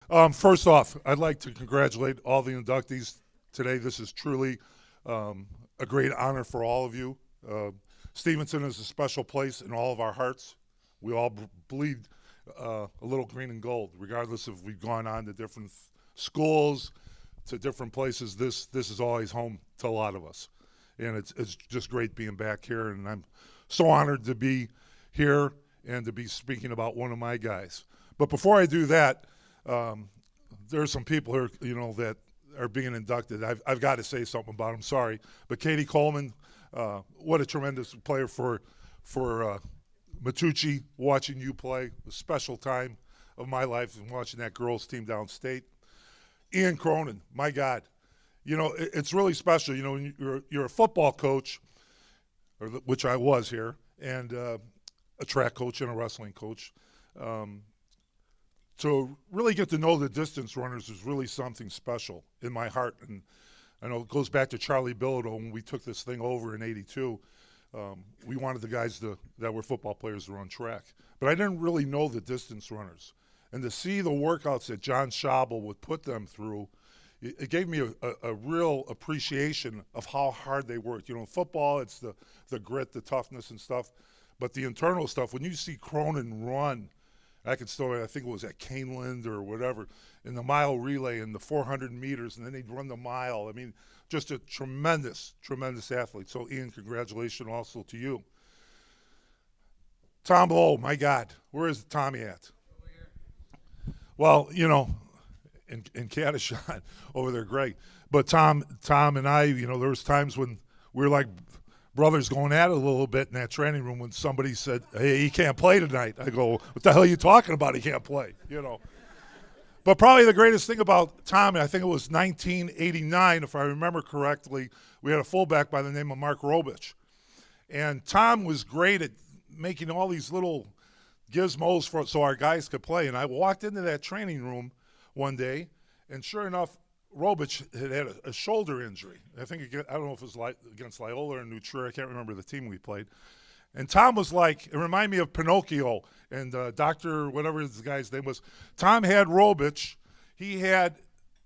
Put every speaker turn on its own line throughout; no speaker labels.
First off, I'd like to congratulate all the inductees today. This is truly a great honor for all of you. Stevenson is a special place in all of our hearts. We all bleed a little green and gold, regardless if we've gone on to different schools, to different places. This is always home to a lot of us, and it's just great being back here. And I'm so honored to be here and to be speaking about one of my guys. But before I do that, there's some people here, that are being inducted. I've got to say something about them. Sorry, but Katie Coleman, what a tremendous player for Matucci. Watching you play, a special time of my life, and watching that girls team downstate. Ian Cronin, my God, it's really special. When you're a football coach, which I was here, and a track coach and a wrestling coach. To really get to know the distance runners is really something special in my heart. And I know it goes back to Charlie Bilodeau when we took this thing over in '82. We wanted the guys that were football players to run track. But I didn't really know the distance runners. And to see the workouts that John Schabel would put them through, it gave me a real appreciation of how hard they worked. Football, it's the grit, the toughness and stuff. But the internal stuff, when you see Cronin run, I think it was at Caneland or whatever, in the mile relay and the 400 meters, and then they'd run the mile. I mean, just a tremendous, tremendous athlete. So, Ian, congratulations also to you. Tom Lowe, my God, where is Tommy at? Over here. Well, in Cadishon over there, great. But Tom and I, there was times when we were like brothers going at it a little bit in that training room when somebody said, "Hey, he can't play tonight." I go, "What the hell are you talking about? He can't play," But probably the greatest thing about Tommy, I think it was 1989, if I remember correctly, we had a fullback by the name of Mark Robich. And Tom was great at making all these little gizmos so our guys could play. And I walked into that training room one day, and sure enough, Robich had a shoulder injury. I don't know if it was against Loyola or New Trier. I can't remember the team we played. And Tom was like, it reminded me of Pinocchio and Dr. whatever his guy's name was. Tom had Robich.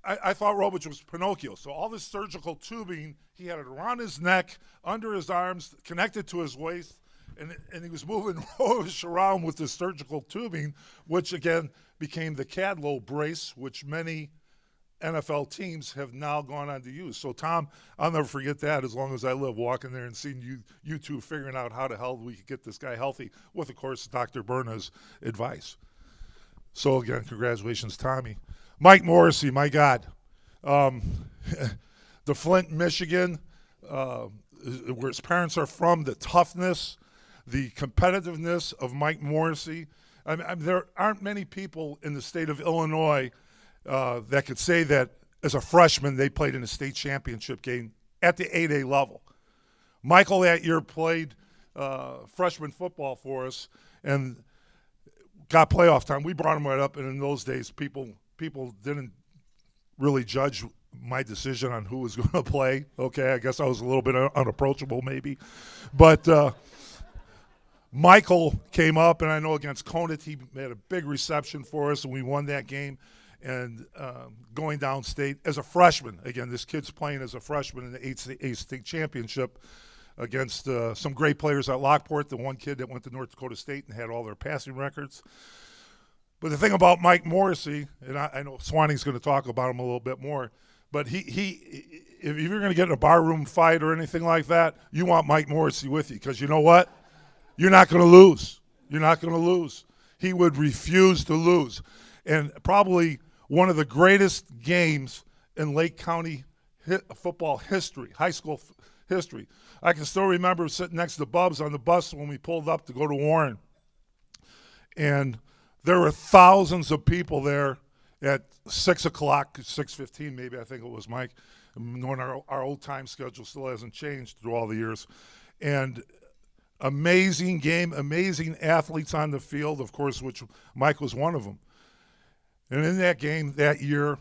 I thought Robich was Pinocchio. So all this surgical tubing, he had it around his neck, under his arms, connected to his waist. And he was moving Robich around with the surgical tubing, which again became the Cadlow brace, which many NFL teams have now gone on to use. So, Tom, I'll never forget that as long as I live, walking there and seeing you two figuring out how the hell we could get this guy healthy with, of course, Dr. Berna's advice. So, again, congratulations, Tommy. Mike Morrissey, my God. The Flint, Michigan, where his parents are from, the toughness, the competitiveness of Mike Morrissey. There aren't many people in the state of Illinois that could say that as a freshman they played in a state championship game at the 8A level. Michael that year played freshman football for us and got playoff time. We brought him right up, and in those days people didn't really judge my decision on who was going to play. Okay, I guess I was a little bit unapproachable maybe. But Michael came up, and I know against Conant he made a big reception for us, and we won that game. And going downstate as a freshman. Again, this kid's playing as a freshman in the 8A state championship against some great players at Lockport, the one kid that went to North Dakota State and had all their passing records. But the thing about Mike Morrissey, and I know Swanee's going to talk about him a little bit more, but if you're going to get in a barroom fight or anything like that, you want Mike Morrissey with you, because you know what? You're not going to lose. You're not going to lose. He would refuse to lose. And probably one of the greatest games in Lake County football history, high school history. I can still remember sitting next to Bubs on the bus when we pulled up to go to Warren. And there were thousands of people there at 6 o'clock, 6:15 maybe, I think it was, Mike, when our old time schedule still hasn't changed through all the years. And amazing game, amazing athletes on the field, of course, which Mike was one of them. And in that game that year,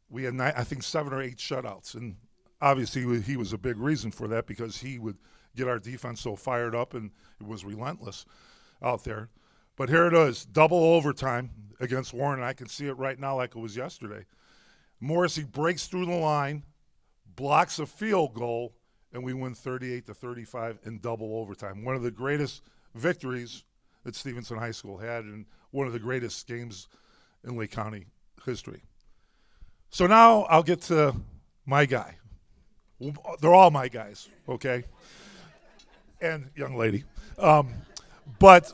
we had, I think, 7 or 8 shutouts. And obviously he was a big reason for that, because he would get our defense so fired up, and it was relentless out there. But here it is, double overtime against Warren. I can see it right now like it was yesterday. Morrissey breaks through the line, blocks a field goal, and we win 38-35 in double overtime. One of the greatest victories that Stevenson High School had, and one of the greatest games in Lake County history. So now I'll get to my guy. They're all my guys, okay? And young lady. But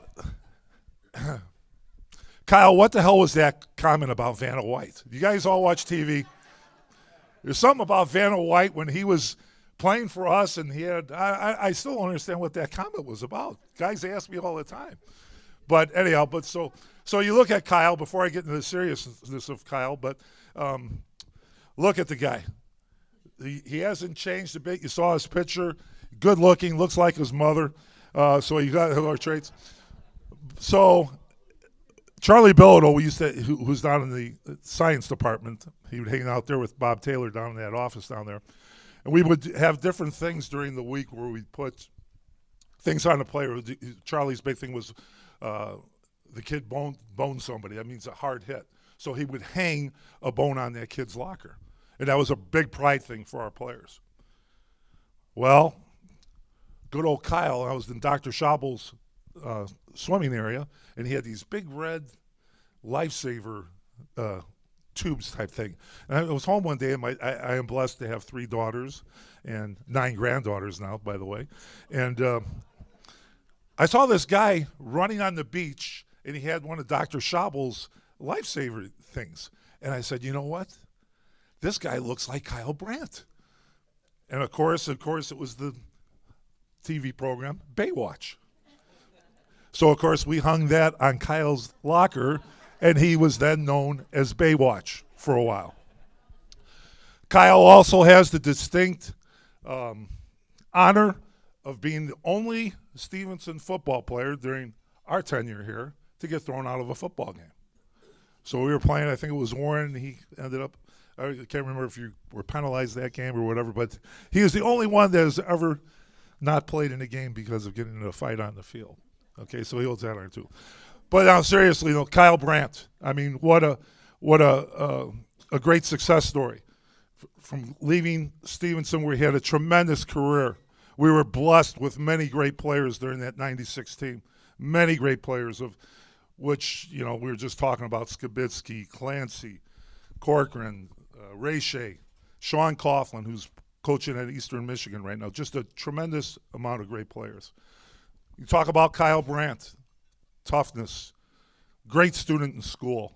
Kyle, what the hell was that comment about Vanna White? You guys all watch TV. There's something about Vanna White when he was playing for us, and he had, I still don't understand what that comment was about. Guys ask me all the time. But anyhow, so you look at Kyle, before I get into the seriousness of Kyle, but look at the guy. He hasn't changed a bit. You saw his picture. Good looking, looks like his mother. So you got our traits. So Charlie Bilodeau, who's down in the science department, he would hang out there with Bob Taylor down in that office down there. And we would have different things during the week where we'd put things on the player. Charlie's big thing was the kid boned somebody. That means a hard hit. So he would hang a bone on that kid's locker. And that was a big pride thing for our players. Well, good old Kyle, I was in Dr. Schabel's swimming area, and he had these big red lifesaver tubes type thing. And I was home one day, and I am blessed to have 3 daughters and 9 granddaughters now, by the way. And I saw this guy running on the beach, and he had one of Dr. Schabel's lifesaver things. And I said, you know what? This guy looks like Kyle Brandt. And of course, it was the TV program Baywatch. So, of course, we hung that on Kyle's locker, and he was then known as Baywatch for a while. Kyle also has the distinct honor of being the only Stevenson football player during our tenure here to get thrown out of a football game. So we were playing, I think it was Warren, he ended up, I can't remember if you were penalized that game or whatever, but he was the only one that has ever not played in a game because of getting in a fight on the field. Okay, so he holds that on too. But now seriously, Kyle Brandt, I mean, what a great success story. From leaving Stevenson, where he had a tremendous career. We were blessed with many great players during that 96 team. Many great players, of which, we were just talking about Skibitsky, Clancy, Corcoran, Ray Shea, Sean Coughlin, who's coaching at Eastern Michigan right now. Just a tremendous amount of great players. You talk about Kyle Brandt, toughness, great student in school,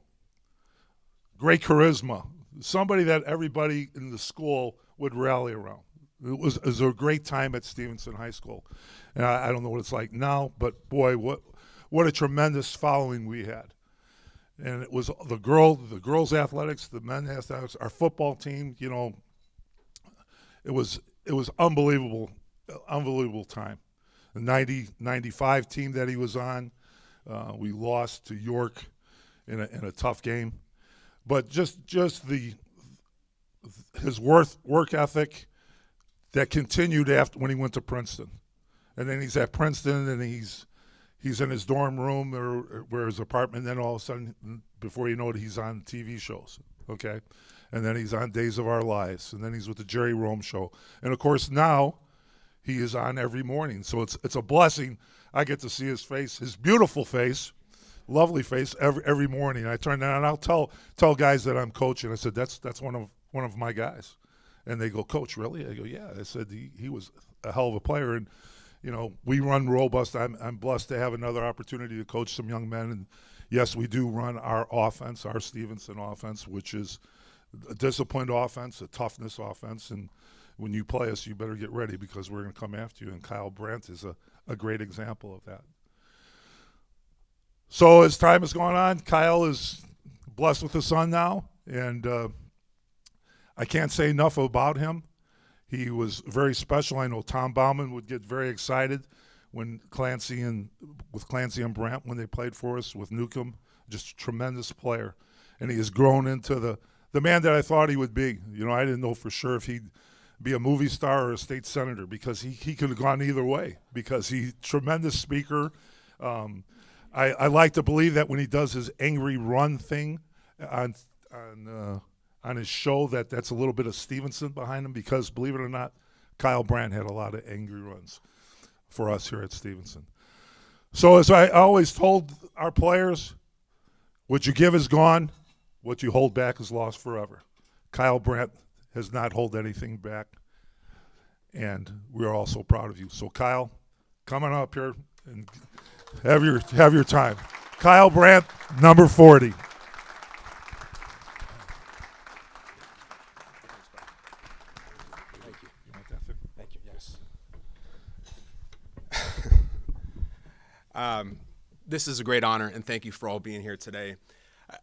great charisma, somebody that everybody in the school would rally around. It was a great time at Stevenson High School. And I don't know what it's like now, but boy, what a tremendous following we had. And it was the girls' athletics, the men's athletics, our football team, it was unbelievable time. The 95 team that he was on, we lost to York in a tough game. But just his work ethic that continued after when he went to Princeton. And then he's at Princeton, and he's in his dorm room or his apartment, and then all of a sudden, before you know it, he's on TV shows, okay? And then he's on Days of Our Lives, and then he's with the Jerry Rome Show. And, of course, now he is on every morning. So it's a blessing. I get to see his face, his beautiful face, lovely face, every morning. I turn down, and I'll tell guys that I'm coaching. I said, that's one of my guys. And they go, Coach, really? I go, yeah. I said, he was a hell of a player. And, we run robust. I'm blessed to have another opportunity to coach some young men. And, yes, we do run our offense, our Stevenson offense, which is a disciplined offense, a toughness offense. And when you play us, you better get ready because we're going to come after you. And Kyle Brandt is a great example of that. So as time has gone on, Kyle is blessed with a son now. And I can't say enough about him. He was very special. I know Tom Bauman would get very excited when Clancy and Brandt when they played for us with Newcomb. Just a tremendous player. And he has grown into the man that I thought he would be. I didn't know for sure if he'd be a movie star or a state senator because he could have gone either way because he's a tremendous speaker. I like to believe that when he does his angry run thing on his show, that's a little bit of Stevenson behind him, because believe it or not, Kyle Brandt had a lot of angry runs for us here at Stevenson. So as I always told our players, what you give is gone, what you hold back is lost forever. Kyle Brandt has not held anything back, and we're all so proud of you. So Kyle, come on up here and have your time. Kyle Brandt, number 40.
Thank you. Yes. This is a great honor, and thank you for all being here today.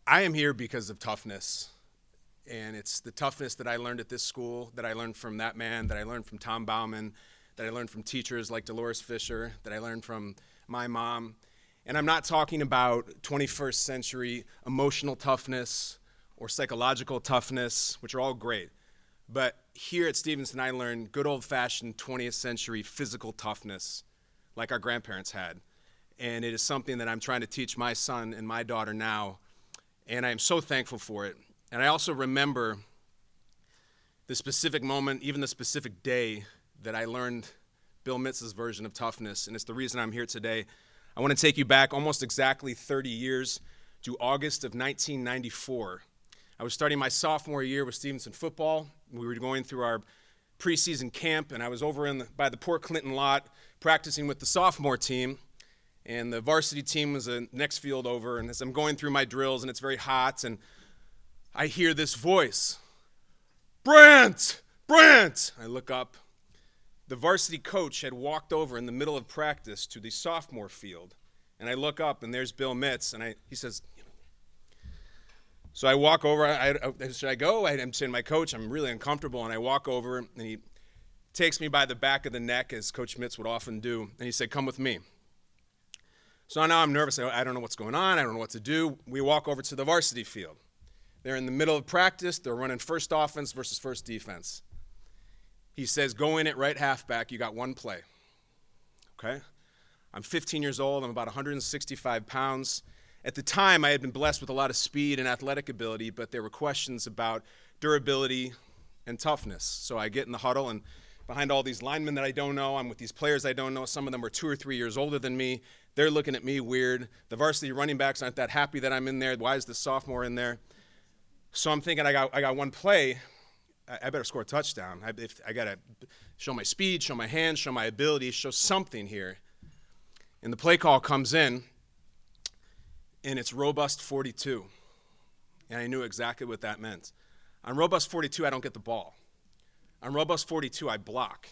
I am here because of toughness, and it's the toughness that I learned at this school, that I learned from that man, that I learned from Tom Bauman, that I learned from teachers like Dolores Fisher, that I learned from my mom. And I'm not talking about 21st century emotional toughness or psychological toughness, which are all great. But here at Stevenson, I learned good old-fashioned 20th century physical toughness like our grandparents had. And it is something that I'm trying to teach my son and my daughter now, and I am so thankful for it. And I also remember the specific moment, even the specific day that I learned Bill Mitz's version of toughness, and it's the reason I'm here today. I want to take you back almost exactly 30 years to August of 1994. I was starting my sophomore year with Stevenson football. We were going through our preseason camp, and I was over by the Port Clinton lot practicing with the sophomore team, and the varsity team was the next field over. And as I'm going through my drills, and it's very hot, and I hear this voice, Brandt! Brandt! I look up. The varsity coach had walked over in the middle of practice to the sophomore field, and I look up, and there's Bill Mitz, and he says, so I walk over. Should I go? I'm saying, my coach, I'm really uncomfortable, and I walk over, and he takes me by the back of the neck, as Coach Mitz would often do, and he said, come with me. So now I'm nervous. I don't know what's going on. I don't know what to do. We walk over to the varsity field. They're in the middle of practice. They're running first offense versus first defense. He says, go in at right halfback. You got one play. Okay? I'm 15 years old. I'm about 165 pounds. At the time, I had been blessed with a lot of speed and athletic ability, but there were questions about durability and toughness. So I get in the huddle, and behind all these linemen that I don't know, I'm with these players I don't know. Some of them were 2 or 3 years older than me. They're looking at me weird. The varsity running backs aren't that happy that I'm in there. Why is the sophomore in there? So I'm thinking, I got one play. I better score a touchdown. I got to show my speed, show my hands, show my ability, show something here. And the play call comes in, and it's robust 42. And I knew exactly what that meant. On robust 42, I don't get the ball. On robust 42, I block.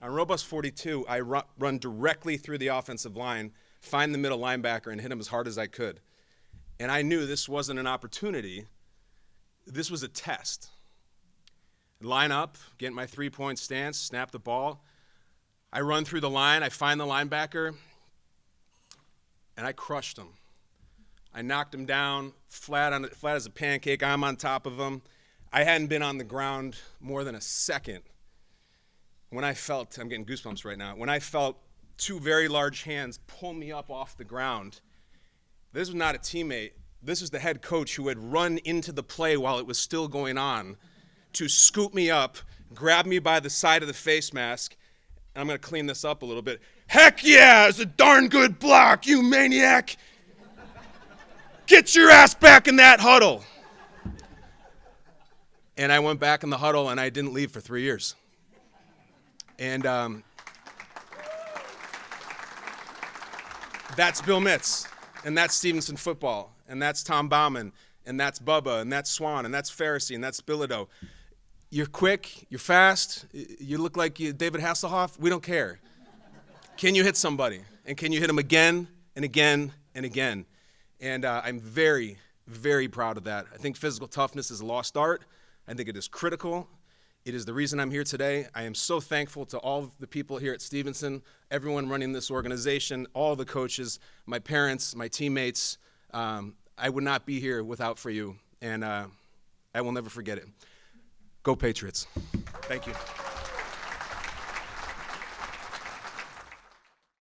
On robust 42, I run directly through the offensive line, find the middle linebacker, and hit him as hard as I could. And I knew this wasn't an opportunity. This was a test. Line up, get my three-point stance, snap the ball. I run through the line. I find the linebacker, and I crushed him. I knocked him down flat as a pancake. I'm on top of him. I hadn't been on the ground more than a second when I felt, I'm getting goosebumps right now, when I felt two very large hands pull me up off the ground. This was not a teammate. This was the head coach who had run into the play while it was still going on to scoop me up, grab me by the side of the face mask, and I'm going to clean this up a little bit. Heck yeah, it's a darn good block, you maniac. Get your ass back in that huddle. And I went back in the huddle, and I didn't leave for 3 years. And that's Bill Mitz, and that's Stevenson football, and that's Tom Bauman, and that's Bubba, and that's Swan, and that's Pharisee, and that's Bilodeau. You're quick, you're fast, you look like David Hasselhoff. We don't care. Can you hit somebody? And can you hit them again and again and again? And I'm very, very proud of that. I think physical toughness is a lost art. I think it is critical. It is the reason I'm here today. I am so thankful to all of the people here at Stevenson, everyone running this organization, all the coaches, my parents, my teammates. I would not be here without for you, and I will never forget it. Go Patriots. Thank you.